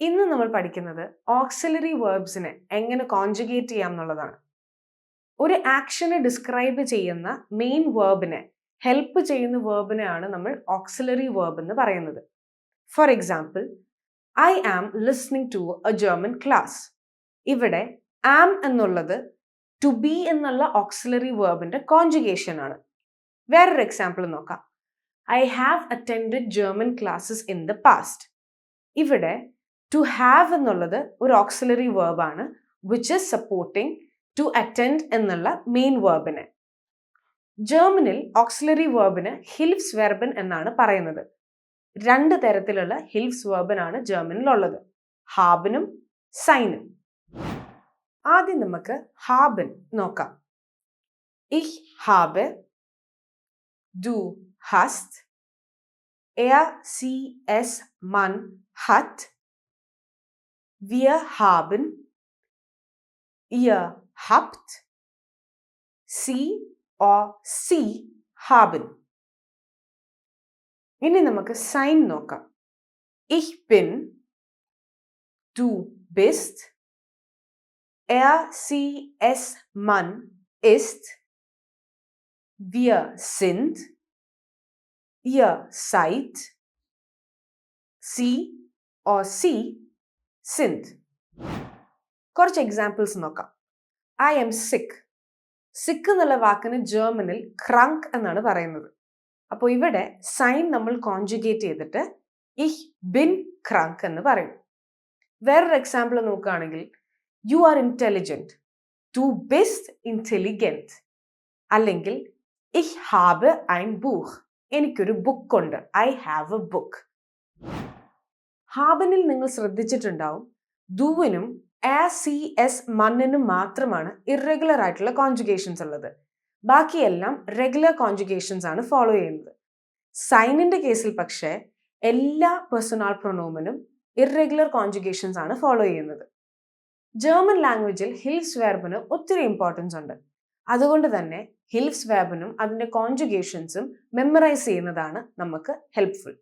ഇന്ന് നമ്മൾ പഠിക്കുന്നത് ഓക്സിലറി വേർബ്സിനെ എങ്ങനെ കോൺജുഗേറ്റ് ചെയ്യാം എന്നുള്ളതാണ്. ഒരു ആക്ഷനെ ഡിസ്ക്രൈബ് ചെയ്യുന്ന മെയിൻ വേർബിനെ ഹെൽപ്പ് ചെയ്യുന്ന വേർബിനെയാണ് നമ്മൾ ഓക്സിലറി വേർബ് എന്ന് പറയുന്നത്. For example, I am listening to a German class. ഇവിടെ ആം എന്നുള്ളത് ടു ബി എന്നുള്ള ഓക്സിലറി വേർബിന്റെ കോൺജുഗേഷൻ ആണ്. വേറൊരു എക്സാമ്പിൾ നോക്കാം. I have attended German classes in the past. ഇവിടെ ടു ഹാവ് എന്നുള്ളത് ഒരു ഓക്സിലറി വേർബാണ് which is supporting to attend എന്നുള്ള മെയിൻ വേർബിനെ. ജർമ്മനിൽ ഓക്സിലറി വേർബിന് ഹിൽഫ്സ് വെർബൻ എന്നാണ് പറയുന്നത്. രണ്ട് തരത്തിലുള്ള ഹിൽഫ്സ് വെർബനാണ് ജർമ്മനിലുള്ളത്, ഹാബനും സൈനും. ആദ്യം നമുക്ക് ഹാബൻ നോക്കാം. Ich habe, du hast, sie es man hat, wir haben, ihr habt, sie sie haben. ഇനി നമുക്ക് സൈൻ നോക്കാം. Ich bin, du bist, sie es man ist, wir sind, ihr seid, sie sie sind. കുറച്ച് examples നോക്കാം. I M സിക്ക്. സിക്ക് എന്നുള്ള വാക്കിന് ജർമ്മനിൽ crank എന്നാണ് പറയുന്നത്. അപ്പോൾ ഇവിടെ സൈൻ നമ്മൾ കോൺജുഗേറ്റ് ചെയ്തിട്ട് ഇഹ് ബിൻ ക്രങ്ക് എന്ന് പറയും. വേറൊരു എക്സാമ്പിൾ നോക്കുകയാണെങ്കിൽ, you are intelligent, du bist intelligent. അല്ലെങ്കിൽ ich habe ein Buch. എനിക്കൊരു ബുക്ക് ഉണ്ട്, ഐ ഹാവ് എ ബുക്ക്. ഹാബനിൽ നിങ്ങൾ ശ്രദ്ധിച്ചിട്ടുണ്ടാവും, ദുവിനും സി എസ് മണ്ണിനും മാത്രമാണ് ഇറഗുലർ ആയിട്ടുള്ള കോൺജുഗേഷൻസ് ഉള്ളത്. ബാക്കിയെല്ലാം റെഗുലർ കോൺജുഗേഷൻസ് ആണ് ഫോളോ ചെയ്യുന്നത്. സൈനിന്റെ കേസിൽ പക്ഷേ എല്ലാ പേഴ്സണൽ പ്രൊനോമിനും ഇറഗുലർ കോൺജുഗേഷൻസ് ആണ് ഫോളോ ചെയ്യുന്നത്. ജർമ്മൻ ലാംഗ്വേജിൽ ഹിൽഫ്സ് വെർബിന് ഒത്തിരി ഇമ്പോർട്ടൻസ് ഉണ്ട്. അതുകൊണ്ട് തന്നെ ഹിൽഫ്സ് വെർബിനും അതിന്റെ കോൺജുഗേഷൻസും മെമ്മറൈസ് ചെയ്യുന്നതാണ് നമുക്ക് ഹെൽപ്ഫുൾ.